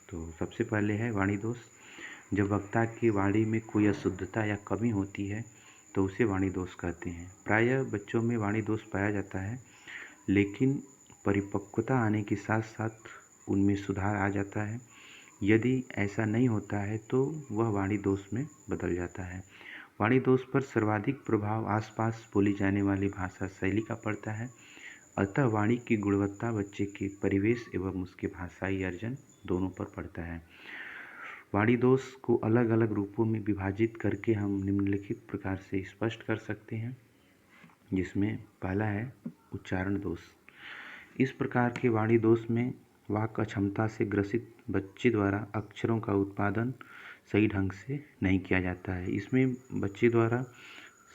तो सबसे पहले है वाणी दोष। जब वक्ता की वाणी में कोई अशुद्धता या कमी होती है तो उसे वाणी दोष कहते हैं। प्रायः बच्चों में वाणी दोष पाया जाता है, लेकिन परिपक्वता आने के साथ साथ उनमें सुधार आ जाता है। यदि ऐसा नहीं होता है तो वह वाणी दोष में बदल जाता है। वाणी दोष पर सर्वाधिक प्रभाव आसपास बोली जाने वाली भाषा शैली का पड़ता है। अतः वाणी की गुणवत्ता बच्चे के परिवेश एवं उसके भाषाई अर्जन दोनों पर पड़ता है। वाणी दोष को अलग अलग रूपों में विभाजित करके हम निम्नलिखित प्रकार से स्पष्ट कर सकते हैं, जिसमें पहला है उच्चारण दोष। इस प्रकार के वाणी दोष में वाक् अक्षमता से ग्रसित बच्चे द्वारा अक्षरों का उत्पादन सही ढंग से नहीं किया जाता है। इसमें बच्चे द्वारा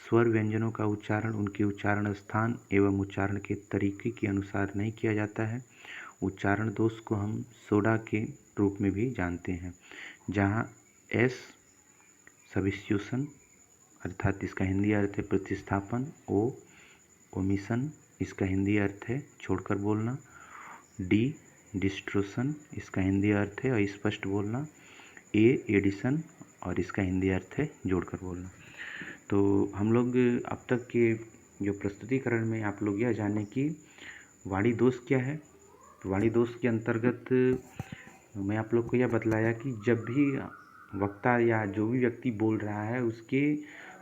स्वर व्यंजनों का उच्चारण उनके उच्चारण स्थान एवं उच्चारण के तरीके के अनुसार नहीं किया जाता है। उच्चारण दोष को हम सोडा के रूप में भी जानते हैं, जहाँ एस सब्स्टिट्यूशन अर्थात इसका हिंदी अर्थ है प्रतिस्थापन, ओ ओमिशन इसका हिंदी अर्थ है छोड़कर बोलना, डी डिस्ट्रोशन इसका हिंदी अर्थ है अस्पष्ट बोलना, ए एडिशन और इसका हिंदी अर्थ है जोड़कर बोलना। तो हम लोग अब तक के जो प्रस्तुतिकरण में आप लोग यह जाने कि वाणी दोष क्या है। तो वाणी दोष के अंतर्गत मैं आप लोग को यह बतलाया कि जब भी वक्ता या जो भी व्यक्ति बोल रहा है उसके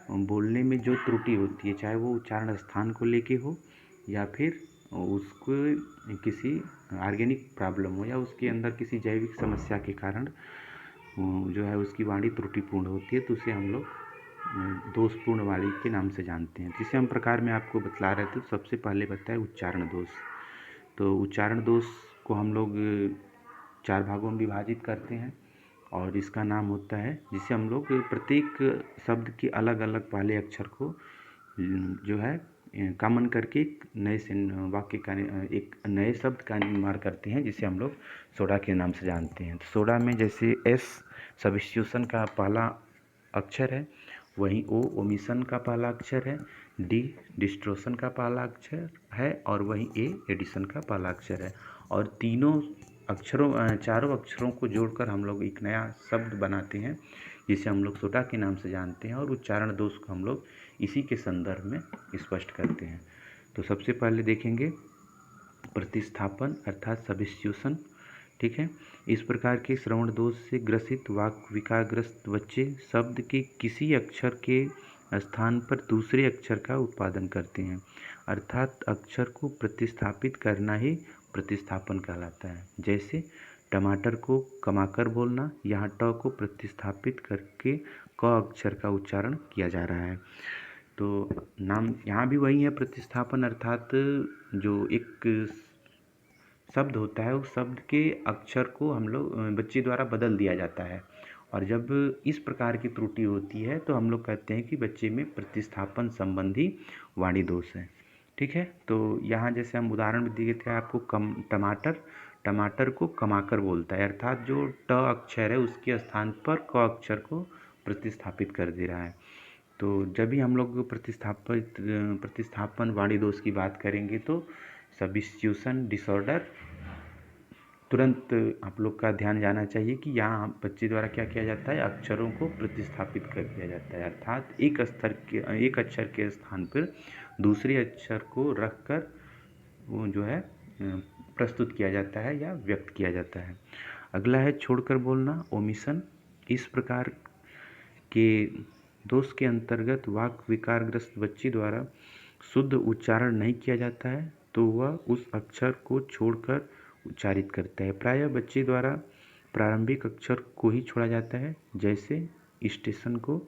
बोलने में जो त्रुटि होती है, चाहे वो उच्चारण स्थान को लेके हो या फिर उसको किसी ऑर्गेनिक प्रॉब्लम हो या उसके अंदर किसी जैविक समस्या के कारण जो है उसकी वाणी त्रुटिपूर्ण होती है, तो उसे हम लोग दोषपूर्ण वाणी के नाम से जानते हैं। जिसे हम प्रकार में आपको बतला रहे थे, तो सबसे पहले बताया उच्चारण दोष। तो उच्चारण दोष को हम लोग 4 भागों में विभाजित करते हैं और इसका नाम होता है, जिसे हम लोग प्रत्येक शब्द के अलग अलग पहले अक्षर को जो है कॉमन करके एक नए वाक्य का एक नए शब्द का निर्माण करते हैं, जिसे हम लोग सोडा के नाम से जानते हैं। तो सोडा में जैसे एस सब्स्टिट्यूशन का पहला अक्षर है, वहीं ओ ओमिशन का पहला अक्षर है, डी डिस्ट्रोशन का पहला अक्षर है और वहीं ए एडिशन का पहला अक्षर है। और चारों अक्षरों को जोड़कर हम लोग एक नया शब्द बनाते हैं, जिसे हम लोग सोडा के नाम से जानते हैं। और उच्चारण दोष को हम लोग इसी के संदर्भ में स्पष्ट करते हैं। तो सबसे पहले देखेंगे प्रतिस्थापन अर्थात सब्स्टिट्यूशन। ठीक है। इस प्रकार के श्रवण दोष से ग्रसित वाक विकारग्रस्त बच्चे शब्द के किसी अक्षर के स्थान पर दूसरे अक्षर का उत्पादन करते हैं, अर्थात अक्षर को प्रतिस्थापित करना ही प्रतिस्थापन कहलाता है। जैसे टमाटर को कमाकर बोलना, यहाँ ट को प्रतिस्थापित करके क अक्षर का उच्चारण किया जा रहा है। तो नाम यहाँ भी वही है प्रतिस्थापन, अर्थात जो एक शब्द होता है उस शब्द के अक्षर को हम लोग बच्चे द्वारा बदल दिया जाता है। और जब इस प्रकार की त्रुटि होती है तो हम लोग कहते हैं कि बच्चे में प्रतिस्थापन संबंधी वाणी दोष है। ठीक है। तो यहाँ जैसे हम उदाहरण भी दिए थे आपको, टमाटर को कमाकर बोलता है, अर्थात जो ट अक्षर है उसके स्थान पर क अक्षर को प्रतिस्थापित कर दे रहा है। तो जब भी हम लोग प्रतिस्थापन वाणी दोष की बात करेंगे तो सब्स्टिट्यूशन डिसऑर्डर तुरंत आप लोग का ध्यान जाना चाहिए कि यहाँ बच्चे द्वारा क्या किया जाता है, अक्षरों को प्रतिस्थापित कर दिया जाता है, अर्थात एक अक्षर के स्थान पर दूसरे अक्षर को रखकर वो जो है प्रस्तुत किया जाता है या व्यक्त किया जाता है। अगला है छोड़कर बोलना, ओमिशन। इस प्रकार के दोष के अंतर्गत वाक विकारग्रस्त बच्चे द्वारा शुद्ध उच्चारण नहीं किया जाता है, तो वह उस अक्षर को छोड़कर उच्चारित करता है। प्रायः बच्चे द्वारा प्रारंभिक अक्षर को ही छोड़ा जाता है, जैसे स्टेशन को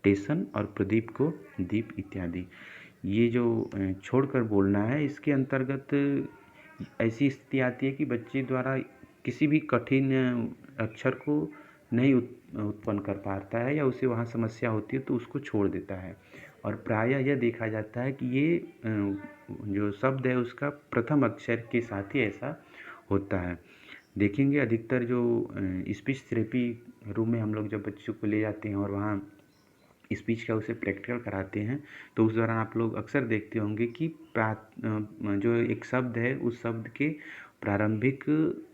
टेशन और प्रदीप को दीप इत्यादि। ये जो छोड़कर बोलना है, इसके अंतर्गत ऐसी स्थिति आती है कि बच्चे द्वारा किसी भी कठिन अक्षर को नहीं उत्पन्न कर पाता है या उसे वहाँ समस्या होती है तो उसको छोड़ देता है। और प्रायः यह देखा जाता है कि ये जो शब्द है उसका प्रथम अक्षर के साथ ही ऐसा होता है। देखेंगे अधिकतर जो स्पीच थेरेपी रूम में हम लोग जब बच्चों को ले जाते हैं और वहाँ स्पीच का उसे प्रैक्टिकल कराते हैं, तो उस दौरान आप लोग अक्सर देखते होंगे कि जो एक शब्द है उस शब्द के प्रारंभिक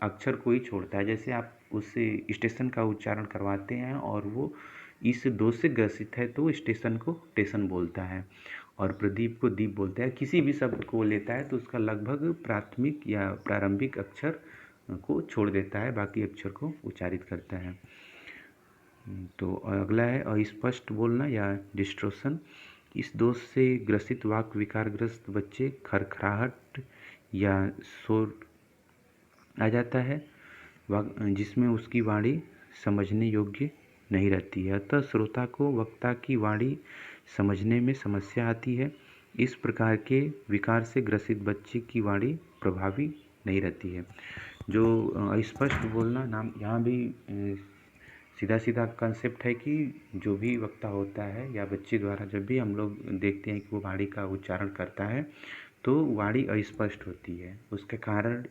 अक्षर को ही छोड़ता है। जैसे आप उससे स्टेशन का उच्चारण करवाते हैं और वो इस दोष से ग्रसित है तो स्टेशन को टेशन बोलता है और प्रदीप को दीप बोलता है। किसी भी शब्द को लेता है तो उसका लगभग प्राथमिक या प्रारंभिक अक्षर को छोड़ देता है, बाकी अक्षर को उच्चारित करता है। तो अगला है अस्पष्ट बोलना या डिस्टोर्शन। इस दोष से ग्रसित वाक विकारग्रस्त बच्चे खरखराहट या शोर आ जाता है जिसमें उसकी वाणी समझने योग्य नहीं रहती है, अतः श्रोता को वक्ता की वाणी समझने में समस्या आती है। इस प्रकार के विकार से ग्रसित बच्चे की वाणी प्रभावी नहीं रहती है। जो अस्पष्ट बोलना नाम यहाँ भी सीधा सीधा कंसेप्ट है कि जो भी वक्ता होता है या बच्चे द्वारा जब भी हम लोग देखते हैं कि वो वाणी का उच्चारण करता है तो वाणी अस्पष्ट होती है। उसके कारण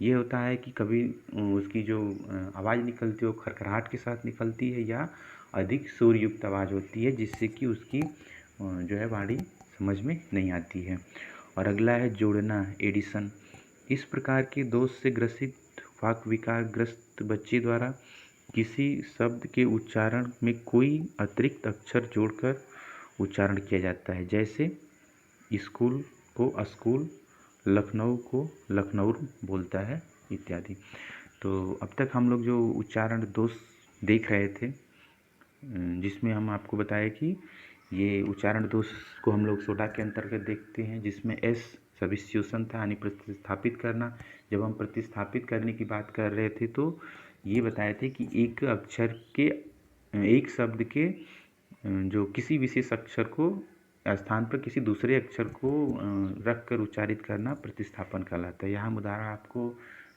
ये होता है कि कभी उसकी जो आवाज़ निकलती है वो खरखराहट के साथ निकलती है या अधिक शोरयुक्त आवाज़ होती है जिससे कि उसकी जो है वाणी समझ में नहीं आती है। और अगला है जोड़ना एडिशन। इस प्रकार के दोष से ग्रसित वाक विकार ग्रस्त बच्चे द्वारा किसी शब्द के उच्चारण में कोई अतिरिक्त अक्षर जोड़कर उच्चारण किया जाता है, जैसे स्कूल को अस्कूल, लखनऊ को लखनऊर बोलता है इत्यादि। तो अब तक हम लोग जो उच्चारण दोष देख रहे थे जिसमें हम आपको बताया कि ये उच्चारण दोष को हम लोग सोडा के अंतर्गत देखते हैं, जिसमें एस सब्स्टिट्यूशन था यानी प्रतिस्थापित करना। जब हम प्रतिस्थापित करने की बात कर रहे थे तो ये बताए थे कि एक अक्षर के एक शब्द के जो किसी विशेष अक्षर को स्थान पर किसी दूसरे अक्षर को रख कर उच्चारित करना प्रतिस्थापन कहलाता है। यहाँ हम उदाहरण आपको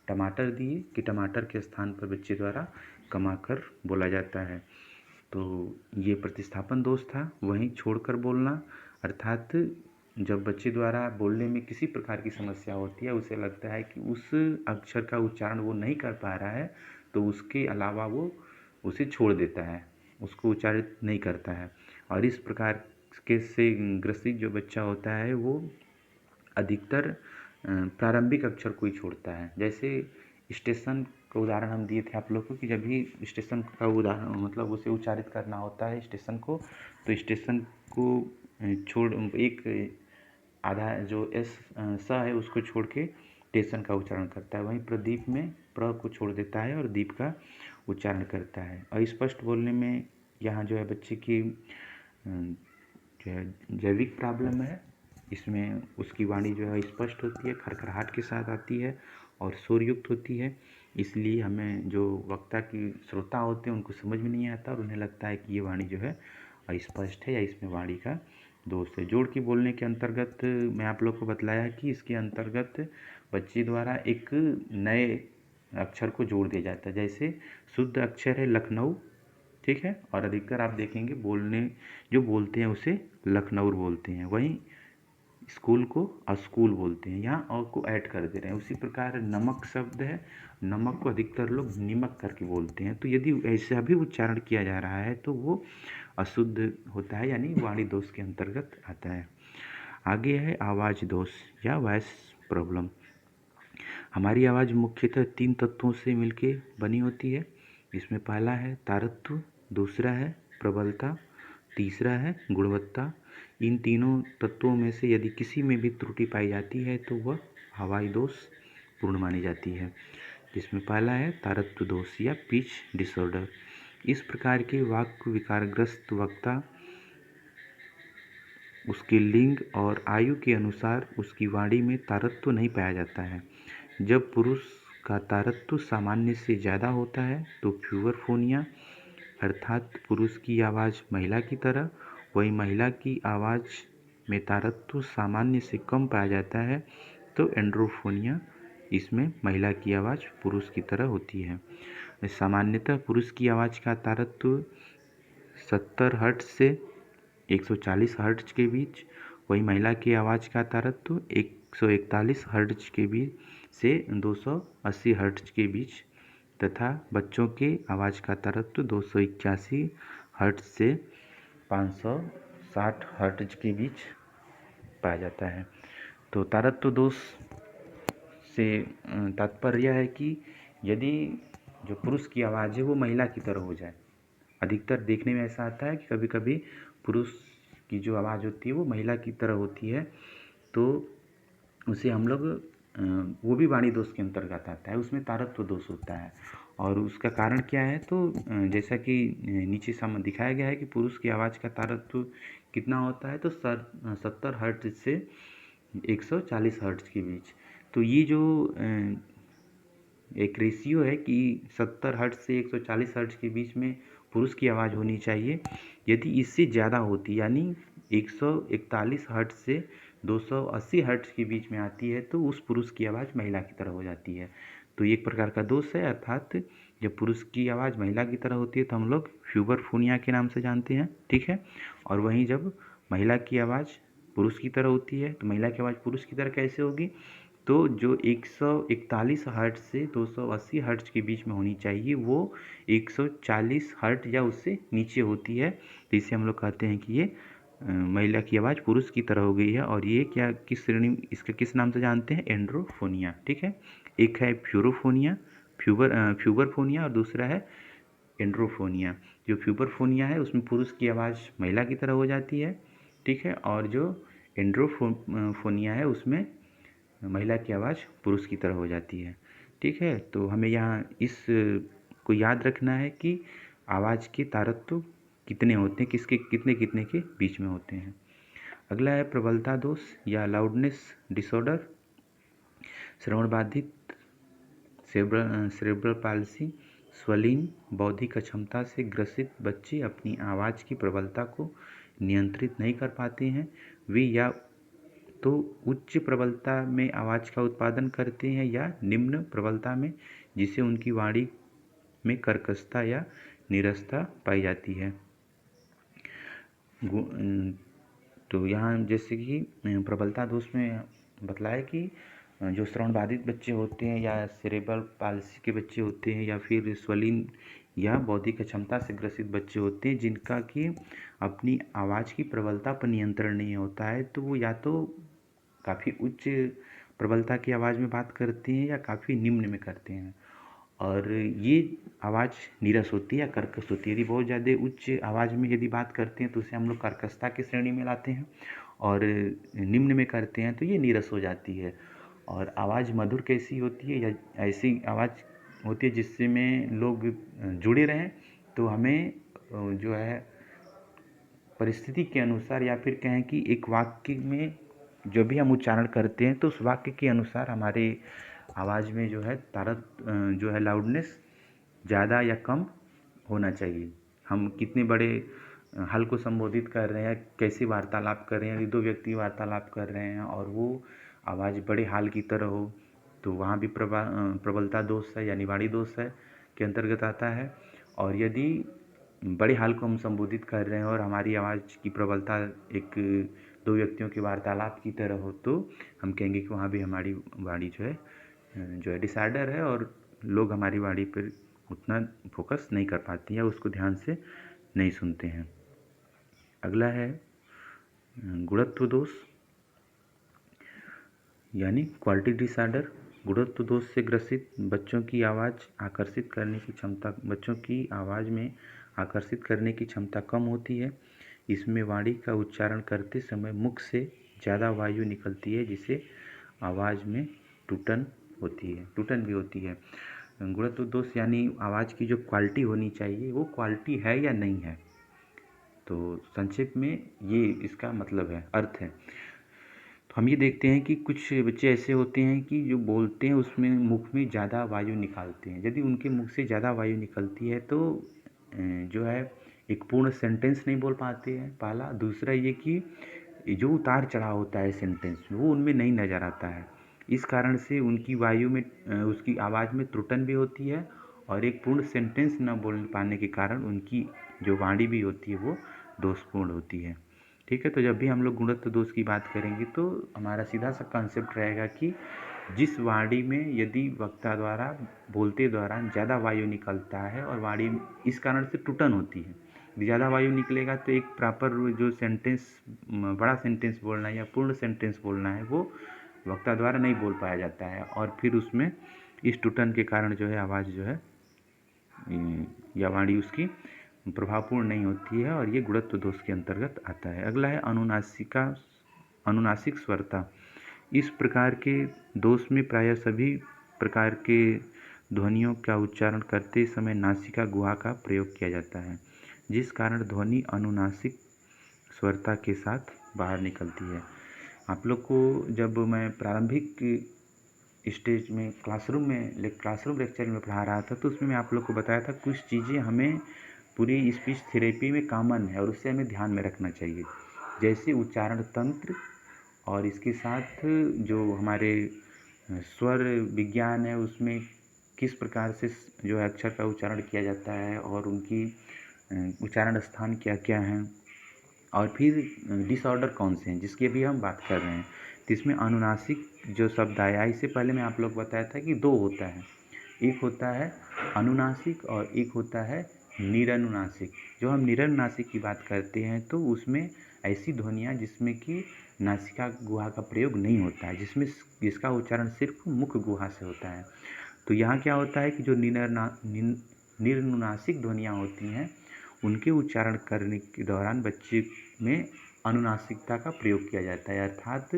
टमाटर दिए कि टमाटर के स्थान पर बच्चे द्वारा कमाकर बोला जाता है, तो ये प्रतिस्थापन दोष था। वहीं छोड़कर बोलना अर्थात जब बच्चे द्वारा बोलने में किसी प्रकार की समस्या होती है, उसे लगता है कि उस अक्षर का उच्चारण वो नहीं कर पा रहा है तो उसके अलावा वो उसे छोड़ देता है, उसको उच्चारित नहीं करता है। और इस प्रकार के से ग्रसित जो बच्चा होता है वो अधिकतर प्रारंभिक अक्षर को ही छोड़ता है। जैसे स्टेशन का उदाहरण हम दिए थे आप लोग को कि जब भी स्टेशन का उदाहरण मतलब उसे उच्चारित करना होता है स्टेशन को, तो स्टेशन को छोड़ एक आधा जो एस स है उसको छोड़ के टेशन का उच्चारण करता है। वहीं प्रदीप में प्र को छोड़ देता है और दीप का उच्चारण करता है। अस्पष्ट बोलने में यहाँ जो है बच्चे की जो है जैविक प्रॉब्लम है, इसमें उसकी वाणी जो है स्पष्ट होती है, खरखराहट के साथ आती है और शोरयुक्त होती है। इसलिए हमें जो वक्ता की श्रोता होते हैं उनको समझ में नहीं आता और उन्हें लगता है कि ये वाणी जो है अस्पष्ट है या इसमें वाणी का दोष है। जोड़ के बोलने के अंतर्गत मैं आप लोग को बतलाया कि इसके अंतर्गत बच्चे द्वारा एक नए अक्षर को जोड़ दिया जाता है। जैसे शुद्ध अक्षर है लखनऊ, ठीक है, और अधिकतर आप देखेंगे जो बोलते हैं उसे लखनऊ बोलते हैं। वहीं स्कूल को अस्कूल बोलते हैं, यहाँ और को ऐड कर दे रहे हैं। उसी प्रकार नमक शब्द है, नमक को अधिकतर लोग निमक करके बोलते हैं। तो यदि ऐसा भी उच्चारण किया जा रहा है तो वो अशुद्ध होता है यानी वाणी दोष के अंतर्गत आता है। आगे है आवाज़ दोष या वॉइस प्रॉब्लम। हमारी आवाज़ मुख्यतः 3 तत्वों से मिलके बनी होती है। इसमें पहला है तारत्व, दूसरा है प्रबलता, तीसरा है गुणवत्ता। इन तीनों तत्वों में से यदि किसी में भी त्रुटि पाई जाती है तो वह हवाई दोष पूर्ण मानी जाती है, जिसमें पहला है तारत्व दोष या पिच डिसऑर्डर। इस प्रकार के वाक विकारग्रस्त वक्ता उसके लिंग और आयु के अनुसार उसकी वाणी में तारत्व नहीं पाया जाता है। जब पुरुष का तारत्व सामान्य से ज़्यादा होता है तो फ्यूअरफोनिया अर्थात पुरुष की आवाज़ महिला की तरह, वहीं महिला की आवाज़ में तारत्व सामान्य से कम पाया जाता है तो एंड्रोफोनिया, इसमें महिला की आवाज़ पुरुष की तरह होती है। सामान्यतः पुरुष की आवाज़ का तारत्व 70 हर्ट्ज से 140 हर्ट्ज के बीच, वहीं महिला की आवाज़ का तारत्व 141 हर्ट्ज के बीच से 280 हर्ट्ज के बीच तथा बच्चों के आवाज़ का तारत्व 281 हर्ट्ज से 560 हर्ट्ज के बीच पाया जाता है। तो तारत्व दोष इससे तात्पर्य यह है कि यदि जो पुरुष की आवाज़ है वो महिला की तरह हो जाए। अधिकतर देखने में ऐसा आता है कि कभी कभी पुरुष की जो आवाज़ होती है वो महिला की तरह होती है, तो उसे हम लोग वो भी वाणी दोष के अंतर्गत आता है, उसमें तारतम्य दोष होता है। और उसका कारण क्या है, तो जैसा कि नीचे सामने दिखाया गया है कि पुरुष की आवाज़ का तारतम्य कितना होता है, तो 70 हर्ट्ज से 140 हर्ट्ज के बीच। तो ये जो एक रेशियो है कि 70 हर्ट्ज से 140 हर्ट्ज के बीच में पुरुष की आवाज़ होनी चाहिए। यदि इससे ज़्यादा होती, यानी 141 हर्ट्ज से 280 हर्ट्ज के बीच में आती है, तो उस पुरुष की आवाज़ महिला की तरह हो जाती है। तो ये एक प्रकार का दोष है, अर्थात जब पुरुष की आवाज़ महिला की तरह होती है तो हम लोग फ्यूबरफोनिया के नाम से जानते हैं, ठीक है। और वहीं जब महिला की आवाज़ पुरुष की तरह होती है तो महिला की आवाज़ पुरुष की तरह कैसे होगी, तो जो 141 हर्ट्ज से 280 हर्ट्ज के बीच में होनी चाहिए वो 140 हर्ट्ज या उससे नीचे होती है। तो इसे हम लोग कहते हैं कि ये महिला की आवाज़ पुरुष की तरह हो गई है। और ये क्या, किस श्रेणी, इसका किस नाम से जानते हैं, एंड्रोफोनिया, ठीक है। एक है फ्यूरोफोनिया, फ्यूबरफोनिया, और दूसरा है एंड्रोफोनिया। जो फ्यूबरफोनिया है उसमें पुरुष की आवाज़ महिला की तरह हो जाती है, ठीक है। और जो एंड्रोफोनिया है उसमें महिला की आवाज़ पुरुष की तरह हो जाती है, ठीक है। तो हमें यहाँ इस को याद रखना है कि आवाज़ के तारतम्य कितने होते हैं, किसके कितने कितने के बीच में होते हैं। अगला है प्रबलता दोष या लाउडनेस डिसऑर्डर। श्रवण बाधित, सेरेब्रल पाल्सी, स्वलीन, बौद्धिक अक्षमता से ग्रसित बच्चे अपनी आवाज़ की प्रबलता को नियंत्रित नहीं कर पाते हैं। वे या तो उच्च प्रबलता में आवाज़ का उत्पादन करते हैं या निम्न प्रबलता में, जिससे उनकी वाणी में कर्कशता या नीरसता पाई जाती है। तो यहाँ जैसे कि प्रबलता दोष में बतलाया कि जो श्रवण बाधित बच्चे होते हैं या सेरेब्रल पाल्सी के बच्चे होते हैं या फिर स्वलीन या बौद्धिक अक्षमता से ग्रसित बच्चे होते हैं जिनका कि अपनी आवाज़ की प्रबलता पर नियंत्रण नहीं होता है, तो वो या तो काफ़ी उच्च प्रबलता की आवाज़ में बात करते हैं या काफ़ी निम्न में करते हैं। और ये आवाज़ नीरस होती है या कर्कश होती है। यदि बहुत ज़्यादा उच्च आवाज़ में यदि बात करते हैं तो उसे हम लोग कर्कशता की श्रेणी में लाते हैं, और निम्न में करते हैं तो ये नीरस हो जाती है। और आवाज़ मधुर कैसी होती है, या ऐसी आवाज़ होती है जिससे में लोग जुड़े रहें, तो हमें जो है परिस्थिति के अनुसार, या फिर कहें कि एक वाक्य में जो भी हम उच्चारण करते हैं तो उस वाक्य के अनुसार हमारे आवाज़ में जो है जो है लाउडनेस ज़्यादा या कम होना चाहिए। हम कितने बड़े हल को संबोधित कर रहे हैं, कैसे वार्तालाप कर रहे हैं, यदि दो व्यक्ति वार्तालाप कर रहे हैं और वो आवाज़ बड़े हाल की तरह हो, तो वहाँ भी प्रबलता दोष है यानी वाणी दोष है के अंतर्गत आता है। और यदि बड़े हाल को हम संबोधित कर रहे हैं और हमारी आवाज़ की प्रबलता एक दो व्यक्तियों के वार्तालाप की तरह हो, तो हम कहेंगे कि वहाँ भी हमारी वाणी जो है डिसऑर्डर है और लोग हमारी वाणी पर उतना फोकस नहीं कर पाते या उसको ध्यान से नहीं सुनते हैं। अगला है गुणत्व दोष यानी क्वालिटी डिसऑर्डर। गुणत्व दोष से ग्रसित बच्चों की आवाज़ आकर्षित करने की क्षमता, बच्चों की आवाज़ में आकर्षित करने की क्षमता कम होती है। इसमें वाणी का उच्चारण करते समय मुख से ज़्यादा वायु निकलती है, जिससे आवाज़ में टूटन भी होती है। गुणत्व दोष यानी आवाज़ की जो क्वालिटी होनी चाहिए वो क्वालिटी है या नहीं है। तो संक्षेप में ये इसका मतलब है, अर्थ है। तो हम ये देखते हैं कि कुछ बच्चे ऐसे होते हैं कि जो बोलते हैं उसमें मुख में ज़्यादा वायु निकालते हैं। यदि उनके मुख से ज़्यादा वायु निकलती है तो जो है एक पूर्ण सेंटेंस नहीं बोल पाते हैं, पहला। दूसरा ये कि जो उतार चढ़ाव होता है सेंटेंस में वो उनमें नहीं नज़र आता है। इस कारण से उनकी वायु में उसकी आवाज़ में त्रुटन भी होती है, और एक पूर्ण सेंटेंस न बोल पाने के कारण उनकी जो वाणी भी होती है वो दोषपूर्ण होती है, ठीक है। तो जब भी हम लोग गुणत्व दोष की बात करेंगे तो हमारा सीधा सा कॉन्सेप्ट रहेगा कि जिस वाणी में यदि वक्ता द्वारा बोलते दौरान ज़्यादा वायु निकलता है और वाणी इस कारण से टूटन होती है, ज़्यादा वायु निकलेगा तो एक प्रॉपर जो सेंटेंस, बड़ा सेंटेंस बोलना है या पूर्ण सेंटेंस बोलना है वो वक्ता द्वारा नहीं बोल पाया जाता है, और फिर उसमें इस टूटन के कारण जो है आवाज़ जो है या वाणी उसकी प्रभावपूर्ण नहीं होती है, और ये गुणत्व दोष के अंतर्गत आता है। अगला है अनुनासिक स्वरता। इस प्रकार के दोष में प्रायः सभी प्रकार के ध्वनियों का उच्चारण करते समय नासिका गुहा का प्रयोग किया जाता है, जिस कारण ध्वनि अनुनासिक स्वरता के साथ बाहर निकलती है। आप लोग को जब मैं प्रारंभिक स्टेज में क्लासरूम लेक्चर में पढ़ा रहा था, तो उसमें मैं आप लोग को बताया था कुछ चीज़ें हमें पूरी स्पीच थेरेपी में कॉमन है और उससे हमें ध्यान में रखना चाहिए, जैसे उच्चारण तंत्र, और इसके साथ जो हमारे स्वर विज्ञान है उसमें किस प्रकार से जो है अक्षर का उच्चारण किया जाता है और उनकी उच्चारण स्थान क्या क्या हैं, और फिर डिसऑर्डर कौन से हैं जिसकी अभी हम बात कर रहे हैं। तो इसमें अनुनासिक जो शब्द आया, इससे पहले मैं आप लोग को बताया था कि दो होता है, एक होता है अनुनासिक और एक होता है निरनुनासिक। जो हम निरनुनासिक की बात करते हैं तो उसमें ऐसी ध्वनियाँ जिसमें कि नासिका गुहा का प्रयोग नहीं होता है, जिसका उच्चारण सिर्फ मुख गुहा से होता है। तो यहाँ क्या होता है कि जो निरनुनासिक ध्वनियाँ होती हैं उनके उच्चारण करने के दौरान बच्चे में अनुनासिकता का प्रयोग किया जाता है, अर्थात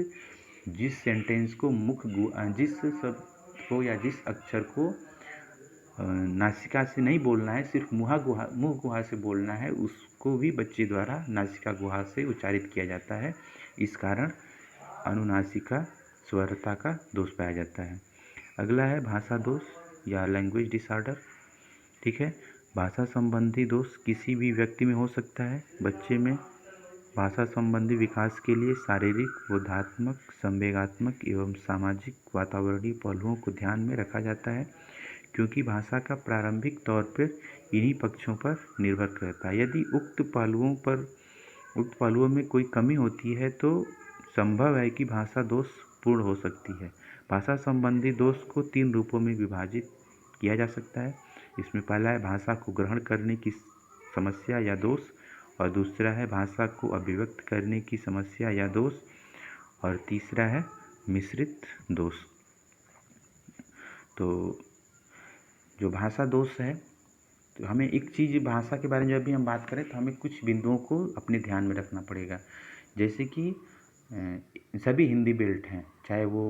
जिस सेंटेंस को जिस शब्द को या जिस अक्षर को नासिका से नहीं बोलना है, सिर्फ मुँह गुहा से बोलना है, उसको भी बच्चे द्वारा नासिका गुहा से उच्चारित किया जाता है। इस कारण अनुनासिका स्वरता का दोष पाया जाता है। अगला है भाषा दोष या लैंग्वेज डिसऑर्डर। ठीक है, भाषा संबंधी दोष किसी भी व्यक्ति में हो सकता है। बच्चे में भाषा संबंधी विकास के लिए शारीरिक, बोधात्मक, संवेगात्मक एवं सामाजिक वातावरणीय पहलुओं को ध्यान में रखा जाता है, क्योंकि भाषा का प्रारंभिक तौर पर इन्हीं पक्षों पर निर्भर करता है। यदि उक्त पहलुओं में कोई कमी होती है तो संभव है कि भाषा दोष पूर्ण हो सकती है। भाषा संबंधी दोष को 3 रूपों में विभाजित किया जा सकता है। इसमें पहला है भाषा को ग्रहण करने की समस्या या दोष, और दूसरा है भाषा को अभिव्यक्त करने की समस्या या दोष, और तीसरा है मिश्रित दोष। तो जो भाषा दोष है, तो हमें एक चीज़ भाषा के बारे में जब भी हम बात करें तो हमें कुछ बिंदुओं को अपने ध्यान में रखना पड़ेगा। जैसे कि सभी हिंदी बेल्ट हैं, चाहे वो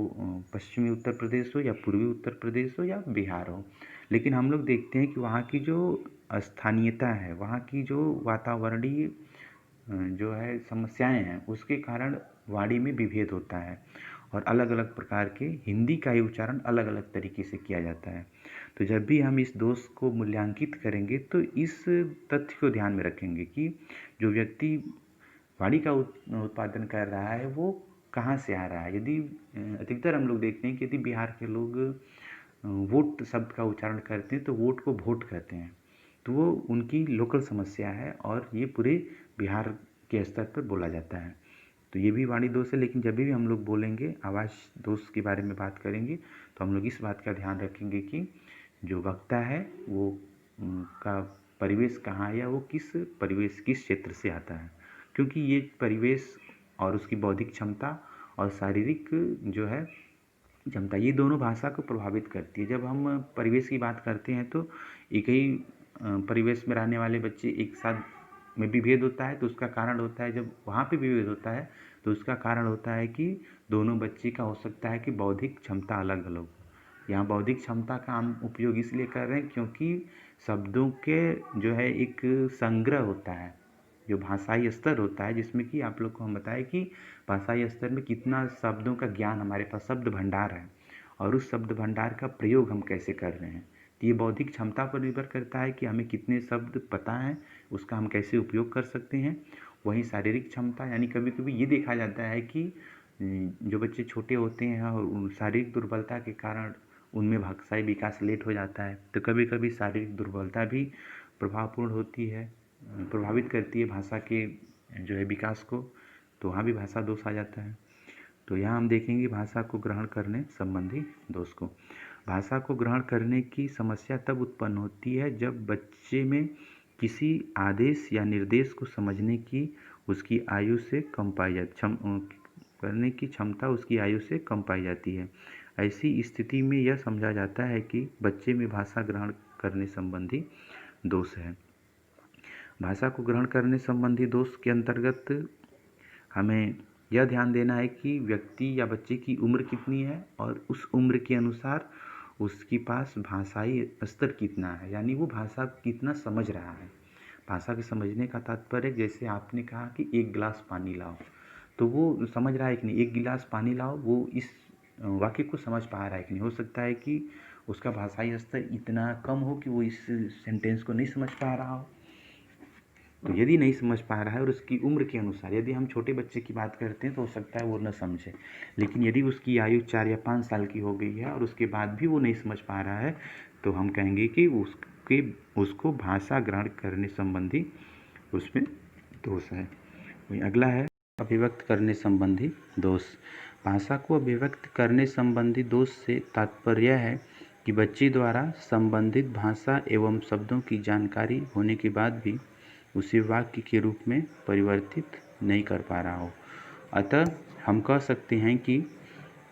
पश्चिमी उत्तर प्रदेश हो या पूर्वी उत्तर प्रदेश हो या बिहार हो, लेकिन हम लोग देखते हैं कि वहाँ की जो स्थानीयता है, वहाँ की जो वातावरणीय जो है समस्याएं हैं, उसके कारण वाणी में विभेद होता है और अलग अलग प्रकार के हिंदी का ही उच्चारण अलग अलग तरीके से किया जाता है। तो जब भी हम इस दोष को मूल्यांकित करेंगे तो इस तथ्य को ध्यान में रखेंगे कि जो व्यक्ति वाणी का उत्पादन कर रहा है वो कहाँ से आ रहा है। यदि अधिकतर हम लोग देखते हैं कि यदि बिहार के लोग वोट शब्द का उच्चारण करते हैं तो वोट को भोट कहते हैं, तो वो उनकी लोकल समस्या है और ये पूरे बिहार के स्तर पर बोला जाता है। तो ये भी वाणी दोष है, लेकिन जब भी हम लोग बोलेंगे आवाज़ दोष के बारे में बात करेंगे तो हम लोग इस बात का ध्यान रखेंगे कि जो वक्ता है वो का परिवेश कहाँ है या वो किस क्षेत्र से आता है, क्योंकि ये परिवेश और उसकी बौद्धिक क्षमता और शारीरिक जो है क्षमता, ये दोनों भाषा को प्रभावित करती है। जब हम परिवेश की बात करते हैं तो एक ही परिवेश में रहने वाले बच्चे एक साथ में विभेद होता है, तो उसका कारण होता है, जब वहाँ पे विभेद होता है तो उसका कारण होता है कि दोनों बच्चे का हो सकता है कि बौद्धिक क्षमता अलग अलग हो। यहाँ बौद्धिक क्षमता का हम उपयोग इसलिए कर रहे हैं क्योंकि शब्दों के जो है एक संग्रह होता है, जो भाषाई स्तर होता है, जिसमें कि आप लोग को हम बताएं कि भाषाई स्तर में कितना शब्दों का ज्ञान हमारे पास शब्द भंडार है और उस शब्द भंडार का प्रयोग हम कैसे कर रहे हैं। तो ये बौद्धिक क्षमता पर निर्भर करता है कि हमें कितने शब्द पता हैं, उसका हम कैसे उपयोग कर सकते हैं। वहीं शारीरिक क्षमता, यानी कभी कभी ये देखा जाता है कि जो बच्चे छोटे होते हैं और शारीरिक दुर्बलता के कारण उनमें भाषाई विकास लेट हो जाता है, तो कभी कभी शारीरिक दुर्बलता भी प्रभावपूर्ण होती है, प्रभावित करती है भाषा के जो है विकास को, तो वहाँ भी भाषा दोष आ जाता है। तो यहाँ हम देखेंगे भाषा को ग्रहण करने संबंधी दोष को। भाषा को ग्रहण करने की समस्या तब उत्पन्न होती है जब बच्चे में किसी आदेश या निर्देश को समझने की उसकी आयु से कम पाई जाती करने की क्षमता उसकी आयु से कम पाई जाती है। ऐसी स्थिति में यह समझा जाता है कि बच्चे में भाषा ग्रहण करने संबंधी दोष है। भाषा को ग्रहण करने संबंधी दोष के अंतर्गत हमें यह ध्यान देना है कि व्यक्ति या बच्चे की उम्र कितनी है और उस उम्र के अनुसार उसके पास भाषाई स्तर कितना है, यानी वो भाषा को कितना समझ रहा है। भाषा के समझने का तात्पर्य, जैसे आपने कहा कि एक गिलास पानी लाओ, तो वो समझ रहा है कि नहीं, एक गिलास पानी लाओ, वो इस वाक्य को समझ पा रहा है कि नहीं। हो सकता है कि उसका भाषाई स्तर इतना कम हो कि वो इस सेंटेंस को नहीं समझ पा रहा हो। तो यदि नहीं समझ पा रहा है और उसकी उम्र के अनुसार, यदि हम छोटे बच्चे की बात करते हैं तो हो सकता है वो न समझे, लेकिन यदि उसकी आयु 4 या 5 साल की हो गई है और उसके बाद भी वो नहीं समझ पा रहा है, तो हम कहेंगे कि उसको भाषा ग्रहण करने संबंधी उसमें दोष है। वही अगला है अभिव्यक्त करने संबंधी दोष। भाषा को अभिव्यक्त करने संबंधी दोष से तात्पर्य है कि बच्चे द्वारा संबंधित भाषा एवं शब्दों की जानकारी होने के बाद भी उसे वाक्य के रूप में परिवर्तित नहीं कर पा रहा हो। अतः हम कह सकते हैं कि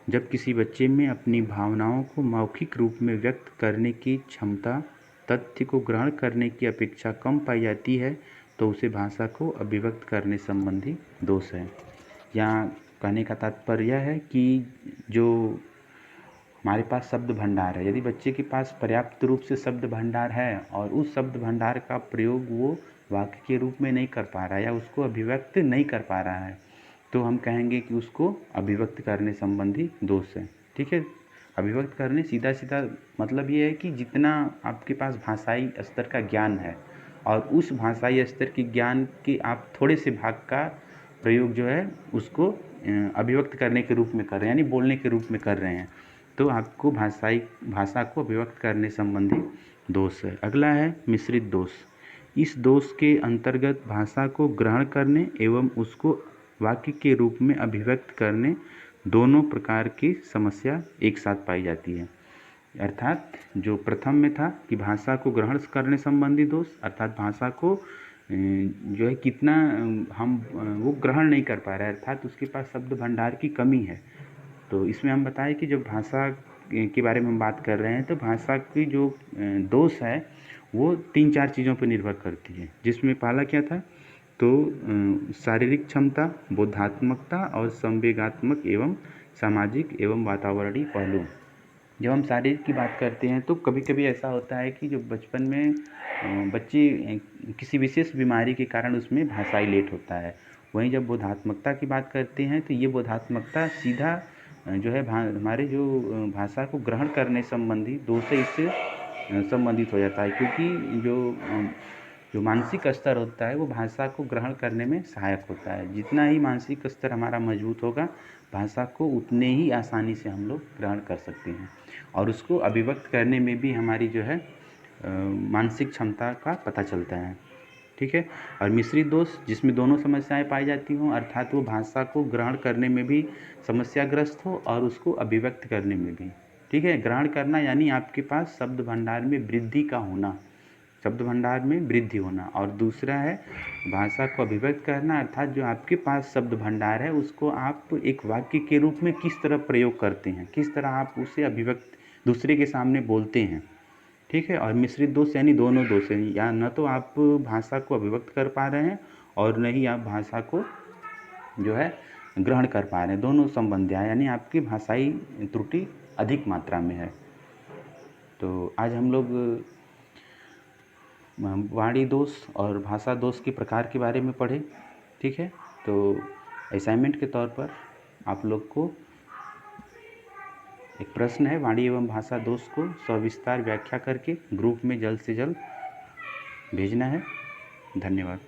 जब किसी बच्चे में अपनी भावनाओं को मौखिक रूप में व्यक्त करने की क्षमता तथ्य को ग्रहण करने की अपेक्षा कम पाई जाती है, तो उसे भाषा को अभिव्यक्त करने संबंधी दोष है। यहाँ कहने का तात्पर्य है कि जो हमारे पास शब्द भंडार है, यदि बच्चे के पास पर्याप्त रूप से शब्द भंडार है और उस शब्द भंडार का प्रयोग वो वाक्य के रूप में नहीं कर पा रहा है या उसको अभिव्यक्त नहीं कर पा रहा है, तो हम कहेंगे कि उसको अभिव्यक्त करने संबंधी दोष है। ठीक है, अभिव्यक्त करने सीधा सीधा मतलब ये है कि जितना आपके पास भाषाई स्तर का ज्ञान है और उस भाषाई स्तर के ज्ञान के आप थोड़े से भाग का प्रयोग जो है उसको अभिव्यक्त करने के रूप में कर रहे हैं, यानी बोलने के रूप में कर रहे हैं, तो आपको भाषा को अभिव्यक्त करने संबंधी दोष है। अगला है मिश्रित दोष। इस दोष के अंतर्गत भाषा को ग्रहण करने एवं उसको वाक्य के रूप में अभिव्यक्त करने दोनों प्रकार की समस्या एक साथ पाई जाती है। अर्थात जो प्रथम में था कि भाषा को ग्रहण करने संबंधी दोष, अर्थात भाषा को जो है कितना हम वो ग्रहण नहीं कर पा रहे हैं, अर्थात उसके पास शब्द भंडार की कमी है। तो इसमें हम बताएं कि जब भाषा के बारे में हम बात कर रहे हैं तो भाषा की जो दोष है वो 3-4 चीज़ों पर निर्भर करती है, जिसमें पहला क्या था, तो शारीरिक क्षमता, बोधात्मकता और संवेगात्मक एवं सामाजिक एवं वातावरणीय पहलू। जब हम शारीरिक की बात करते हैं तो कभी कभी ऐसा होता है कि जो बचपन में बच्चे किसी विशेष बीमारी के कारण उसमें भाषाई लेट होता है। वहीं जब बोधात्मकता की बात करते हैं तो ये बोधात्मकता सीधा जो है हमारे जो भाषा को ग्रहण करने संबंधी दोष से इससे संबंधित हो जाता है, क्योंकि जो मानसिक स्तर होता है वो भाषा को ग्रहण करने में सहायक होता है। जितना ही मानसिक स्तर हमारा मजबूत होगा, भाषा को उतने ही आसानी से हम लोग ग्रहण कर सकते हैं और उसको अभिव्यक्त करने में भी हमारी जो है मानसिक क्षमता का पता चलता है। ठीक है, और मिश्रित दोष जिसमें दोनों समस्याएं पाई जाती हों, अर्थात वो भाषा को ग्रहण करने में भी समस्याग्रस्त हो और उसको अभिव्यक्त करने में भी। ठीक है, ग्रहण करना यानी आपके पास शब्द भंडार में वृद्धि का होना, शब्द भंडार में वृद्धि होना, और दूसरा है भाषा को अभिव्यक्त करना, अर्थात जो आपके पास शब्द भंडार है उसको आप एक वाक्य के रूप में किस तरह प्रयोग करते हैं, किस तरह आप उसे अभिव्यक्त दूसरे के सामने बोलते हैं। ठीक है, और मिश्रित दोष यानी दोनों दोष हैं, या न तो आप भाषा को अभिव्यक्त कर पा रहे हैं और न ही आप भाषा को जो है ग्रहण कर पा रहे हैं, दोनों संबंधियाँ, यानी आपकी भाषाई त्रुटि अधिक मात्रा में है। तो आज हम लोग वाणी दोष और भाषा दोष के प्रकार के बारे में पढ़े। ठीक है, तो असाइनमेंट के तौर पर आप लोग को एक प्रश्न है, वाणी एवं भाषा दोष को सविस्तार व्याख्या करके ग्रुप में जल्द से जल्द भेजना है। धन्यवाद।